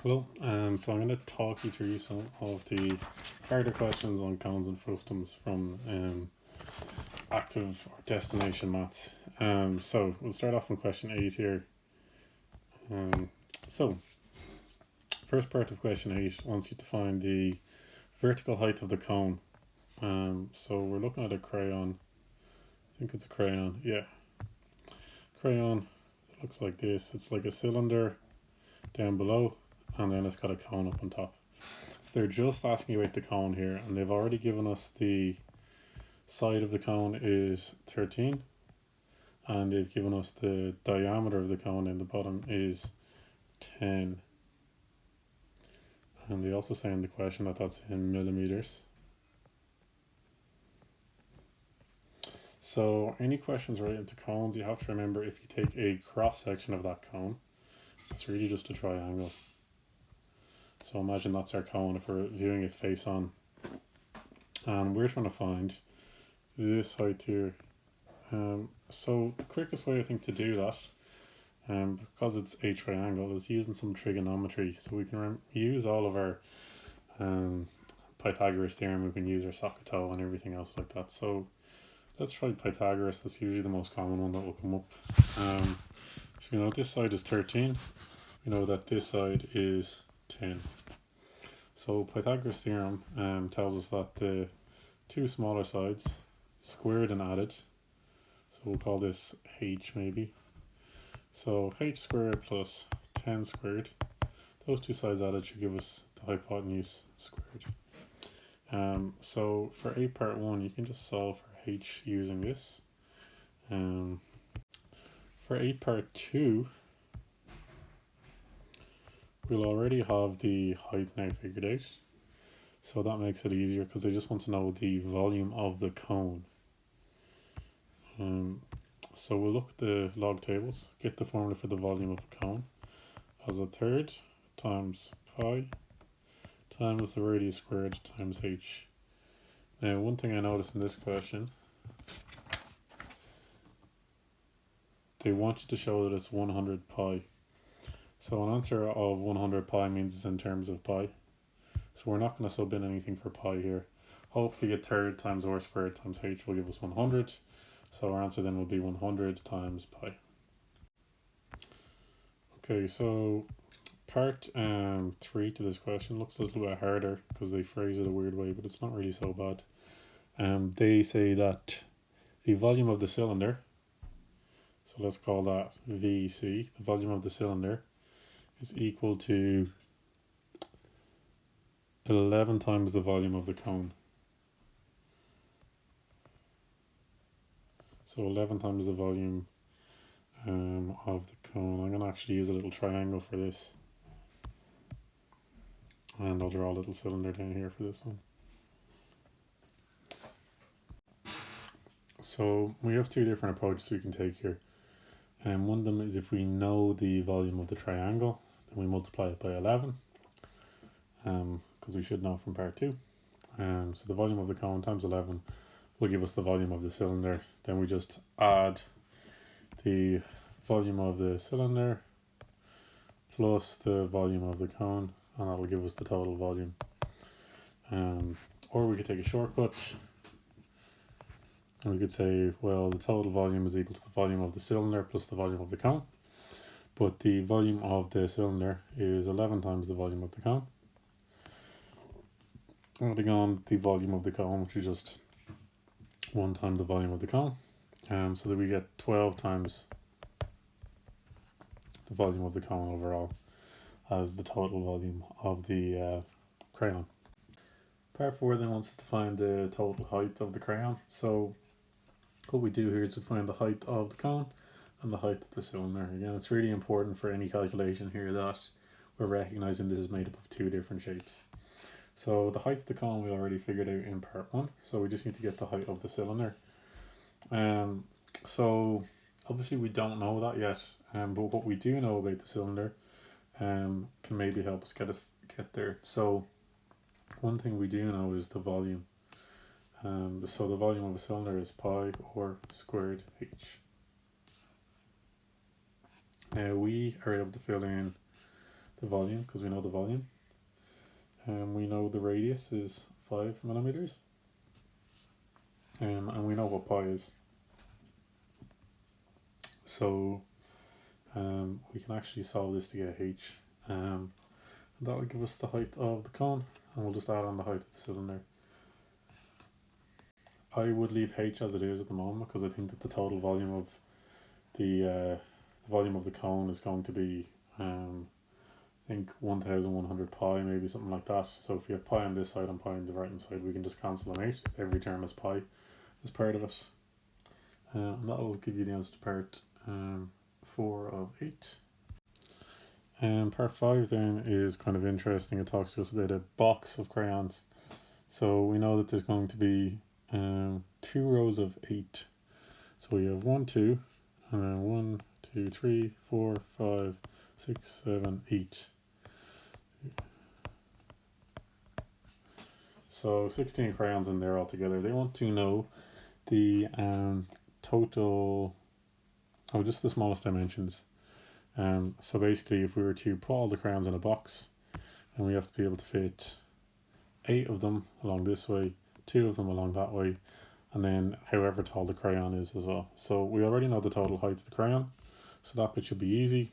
Hello, so I'm going to talk you through some of the harder questions on cones and frustums from active or destination maths. So we'll start off on question 8 here. So first part of question 8 wants you to find the vertical height of the cone. So we're looking at a crayon. I think it's a crayon. Yeah, crayon. It looks like this. It's like a cylinder down below, and then it's got a cone up on top. So they're just asking you about the cone here, and they've already given us the side of the cone is 13, and they've given us the diameter of the cone in the bottom is 10. And they also say in the question that that's in millimeters. So any questions related to cones, you have to remember if you take a cross section of that cone, it's really just a triangle. So imagine that's our cone if we're viewing it face on. And we're trying to find this height here. So the quickest way I think to do that, because it's a triangle, is using some trigonometry. So we can use all of our Pythagoras theorem, we can use our SOHCAHTOA and everything else like that. So let's try Pythagoras. That's usually the most common one that will come up. So you know this side is 13. We know that this side is 10. So Pythagoras theorem tells us that the two smaller sides squared and added, so we'll call this h maybe. So h squared plus 10 squared, those two sides added should give us the hypotenuse squared. So for a part 1 you can just solve for h using this. For a part 2 we'll already have the height now figured out, so that makes it easier because they just want to know the volume of the cone. So we'll look at the log tables, get the formula for the volume of a cone as a third times pi times the radius squared times h. Now one thing I noticed in this question, they want you to show that it's 100 pi. So an answer of 100 pi means it's in terms of pi. So we're not going to sub in anything for pi here. Hopefully a third times r squared times h will give us 100. So our answer then will be 100 times pi. Okay, so part 3 to this question looks a little bit harder because they phrase it a weird way, but it's not really so bad. They say that the volume of the cylinder, so let's call that VC, the volume of the cylinder, is equal to 11 times the volume of the cone. So 11 times the volume of the cone. I'm going to actually use a little triangle for this. And I'll draw a little cylinder down here for this one. So we have two different approaches we can take here. One of them is if we know the volume of the triangle, then we multiply it by 11. Because we should know from part 2. So the volume of the cone times 11 will give us the volume of the cylinder. Then we just add the volume of the cylinder plus the volume of the cone, and that'll give us the total volume. Or we could take a shortcut and we could say, well, the total volume is equal to the volume of the cylinder plus the volume of the cone, but the volume of the cylinder is 11 times the volume of the cone. Adding on the volume of the cone, which is just 1 time the volume of the cone, so that we get 12 times the volume of the cone overall as the total volume of the crayon. Part 4 then wants us to find the total height of the crayon. So what we do here is we find the height of the cone and the height of the cylinder. Again, it's really important for any calculation here that we're recognizing this is made up of two different shapes. So the height of the cone we already figured out in part 1, so we just need to get the height of the cylinder. So obviously we don't know that yet, but what we do know about the cylinder can maybe help us get there. So one thing we do know is the volume. So the volume of a cylinder is pi r squared h. Now we are able to fill in the volume, because we know the volume. And we know the radius is 5 millimeters. And we know what pi is. So we can actually solve this to get h. That'll give us the height of the cone, and we'll just add on the height of the cylinder. I would leave h as it is at the moment, because I think that the total volume of the cone is going to be I think 1100 pi, maybe something like that. So if you have pi on this side and pi on the right hand side, we can just cancel them out. Every term is pi as part of it. And that'll give you the answer to part 4 of 8. And part 5 then is kind of interesting. It talks to us about a box of crayons. So we know that there's going to be 2 rows of 8. So we have 1, 2, and then 1, 2, 3, 4, 5, 6, 7, 8. So 16 crayons in there altogether. They want to know the total, just the smallest dimensions. So basically, if we were to put all the crayons in a box, and we have to be able to fit 8 of them along this way, 2 of them along that way, and then however tall the crayon is as well. So we already know the total height of the crayon, so that bit should be easy.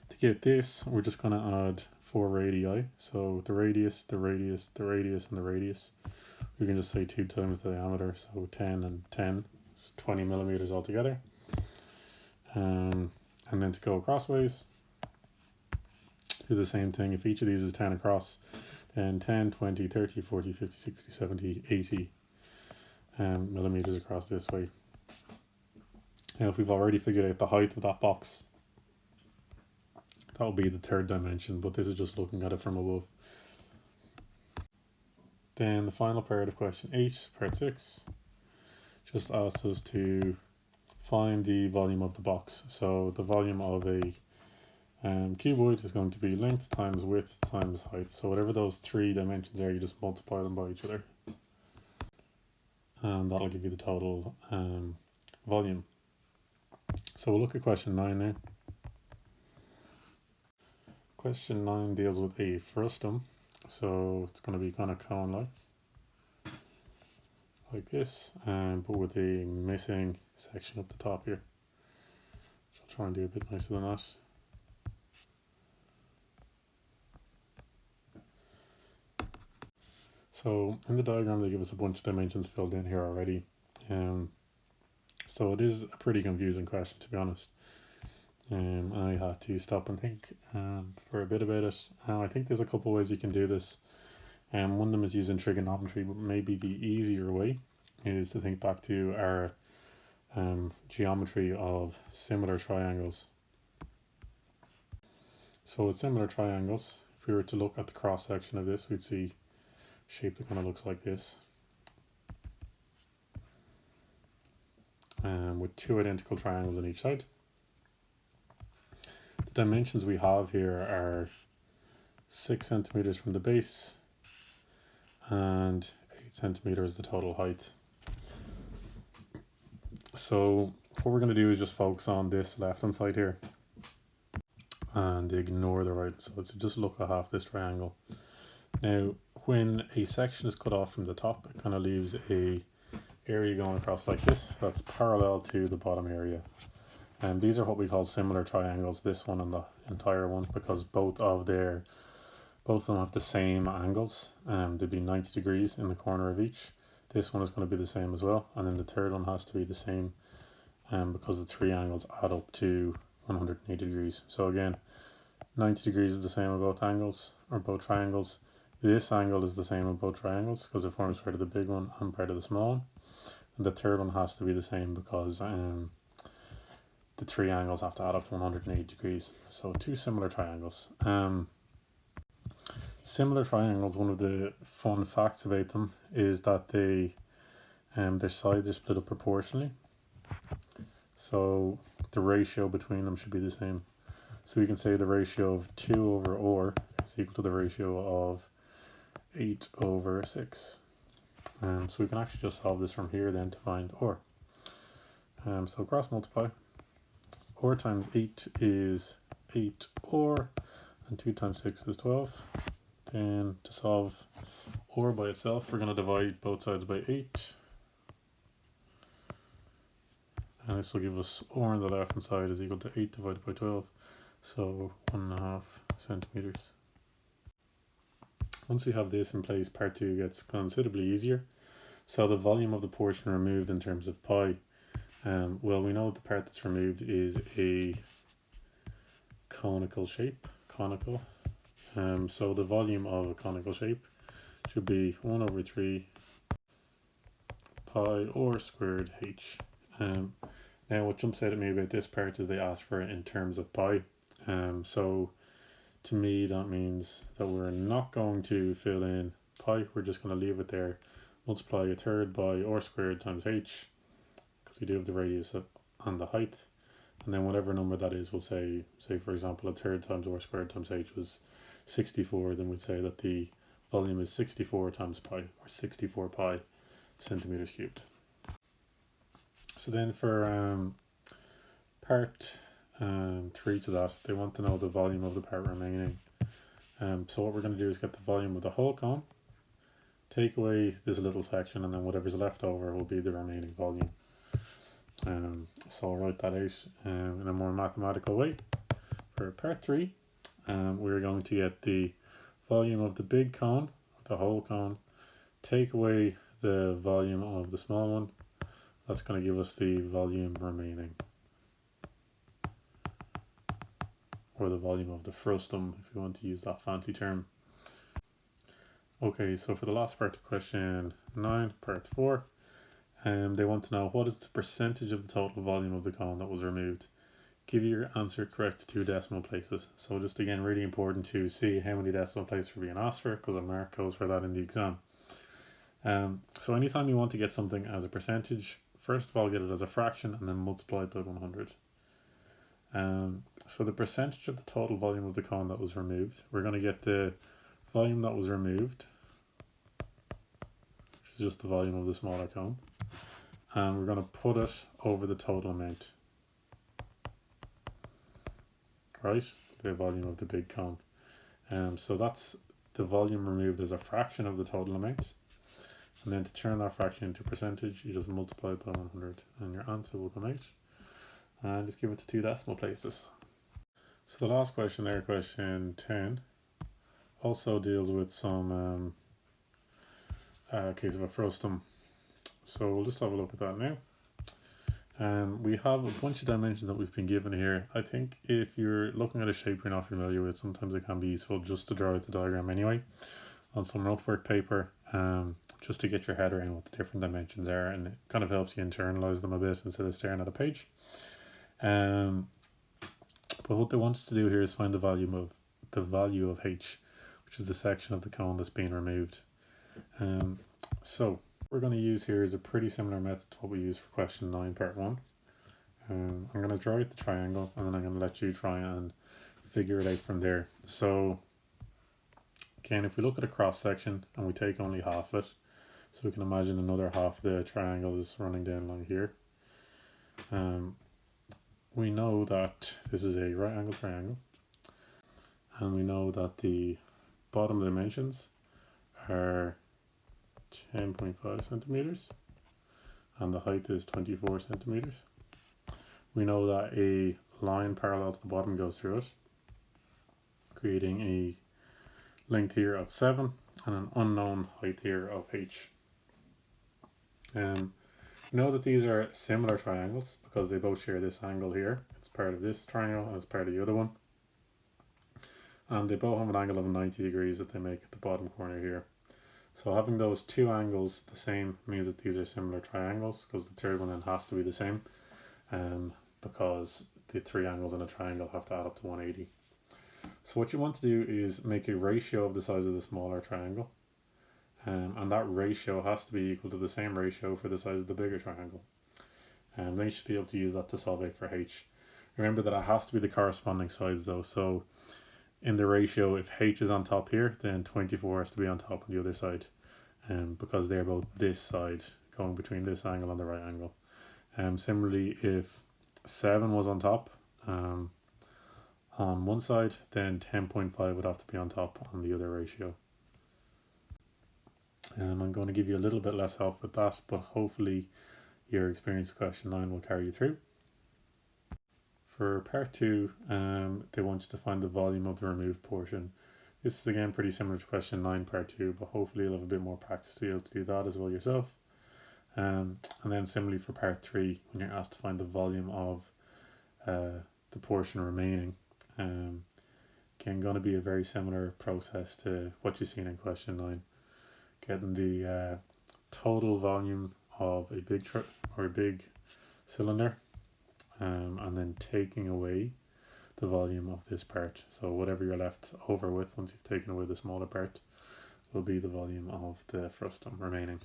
To get this, we're just going to add 4 radii. So the radius, the radius, the radius, and the radius. We can just say 2 times the diameter, so 10 and 10, 20 millimeters altogether. And then to go crossways, do the same thing. If each of these is 10 across, then 10, 20, 30, 40, 50, 60, 70, 80 millimeters across this way. Now if we've already figured out the height of that box, that will be the third dimension, but this is just looking at it from above. Then the final part of question 8, part 6, just asks us to find the volume of the box. So the volume of a cuboid is going to be length times width times height. So whatever those 3 dimensions are, you just multiply them by each other. And that'll give you the total volume. So we'll look at question 9 now. Question 9 deals with a frustum. So it's going to be kind of cone-like, like this, but with a missing section at the top here. So I'll try and do a bit nicer than that. So in the diagram they give us a bunch of dimensions filled in here already. So it is a pretty confusing question, to be honest. I had to stop and think for a bit about it. I think there's a couple of ways you can do this. One of them is using trigonometry, but maybe the easier way is to think back to our geometry of similar triangles. So with similar triangles, if we were to look at the cross section of this, we'd see a shape that kind of looks like this. With 2 identical triangles on each side. The dimensions we have here are 6 centimeters from the base and 8 centimeters the total height. So what we're going to do is just focus on this left hand side here and ignore the right side. So just look at half this triangle. Now when a section is cut off from the top, it kind of leaves a area going across like this that's parallel to the bottom area. And these are what we call similar triangles, this one and the entire one, because both of them have the same angles. There'd be 90 degrees in the corner of each. This one is going to be the same as well, and then the third one has to be the same because the 3 angles add up to 180 degrees. So again, 90 degrees is the same in both angles, or both triangles. This angle is the same in both triangles because it forms part of the big one and part of the small one. And the third one has to be the same because the 3 angles have to add up to 180 degrees. So 2 similar triangles. Similar triangles, one of the fun facts about them is that their sides are split up proportionally. So the ratio between them should be the same. So we can say the ratio of 2 over or is equal to the ratio of 8 over 6. So we can actually just solve this from here then to find or. So cross multiply. Or times 8 is 8 or, and 2 times 6 is 12. Then to solve or by itself, we're going to divide both sides by 8. And this will give us or on the left hand side is equal to 8 divided by 12. So 1.5 centimeters. Once we have this in place, part 2 gets considerably easier. So the volume of the portion removed in terms of pi. Well, we know the part that's removed is a conical shape. So the volume of a conical shape should be 1 over 3 pi or squared h. Now what jumps out at me about this part is they ask for it in terms of pi. So to me that means that we're not going to fill in pi, we're just going to leave it there, multiply 1/3 by r squared times h, because we do have the radius and the height, and then whatever number that is, we'll say for example 1/3 times r squared times h was 64, then we'd say that the volume is 64 times pi, or 64 pi centimeters cubed. So then for part 3 to that, they want to know the volume of the part remaining. So what we're going to do is get the volume of the whole cone, take away this little section, and then whatever's left over will be the remaining volume. So I'll write that out in a more mathematical way. For part 3, we're going to get the volume of the big cone, the whole cone, take away the volume of the small one. That's going to give us the volume remaining, or the volume of the frustum, if you want to use that fancy term. Okay, so for the last part of question 9, part 4, they want to know what is the percentage of the total volume of the cone that was removed. Give your answer correct to 2 decimal places. So just again, really important to see how many decimal places are being asked for, because a mark goes for that in the exam. So anytime you want to get something as a percentage, first of all get it as a fraction and then multiply it by 100. So the percentage of the total volume of the cone that was removed, we're going to get the volume that was removed, which is just the volume of the smaller cone, and we're going to put it over the total amount, right? The volume of the big cone. So that's the volume removed as a fraction of the total amount. And then to turn that fraction into percentage, you just multiply it by 100 and your answer will come out. And just give it to 2 decimal places. So the last question there, question 10, also deals with some case of a frustum. So we'll just have a look at that now. We have a bunch of dimensions that we've been given here. I think if you're looking at a shape you're not familiar with, sometimes it can be useful just to draw out the diagram anyway on some rough work paper, just to get your head around what the different dimensions are, and it kind of helps you internalize them a bit instead of staring at a page. But what they want us to do here is find the value of h, which is the section of the cone that's being removed. So what we're going to use here is a pretty similar method to what we used for question 9 part 1. I'm going to draw out the triangle and then I'm going to let you try and figure it out from there. So again, if we look at a cross section and we take only half of it, so we can imagine another half of the triangle is running down along here. We know that this is a right angle triangle, and we know that the bottom dimensions are 10.5 centimeters and the height is 24 centimeters. We know that a line parallel to the bottom goes through it, creating a length here of 7 and an unknown height here of h. Know that these are similar triangles because they both share this angle here. It's part of this triangle and it's part of the other one. And they both have an angle of 90 degrees that they make at the bottom corner here. So having those 2 angles the same means that these are similar triangles, because the third one then has to be the same, because the 3 angles in a triangle have to add up to 180. So what you want to do is make a ratio of the size of the smaller triangle. And that ratio has to be equal to the same ratio for the size of the bigger triangle. And then you should be able to use that to solve out for h. Remember that it has to be the corresponding sides though. So in the ratio, if h is on top here, then 24 has to be on top on the other side, because they're both this side, going between this angle and the right angle. Similarly, if 7 was on top, on one side, then 10.5 would have to be on top on the other ratio. I'm going to give you a little bit less help with that, but hopefully your experience of question 9 will carry you through. For part 2, they want you to find the volume of the removed portion. This is again pretty similar to question 9 part 2, but hopefully you'll have a bit more practice to be able to do that as well yourself. And then similarly for part 3, when you're asked to find the volume of the portion remaining, again going to be a very similar process to what you've seen in question 9. Getting the total volume of a big cylinder, and then taking away the volume of this part. So whatever you're left over with once you've taken away the smaller part will be the volume of the frustum remaining.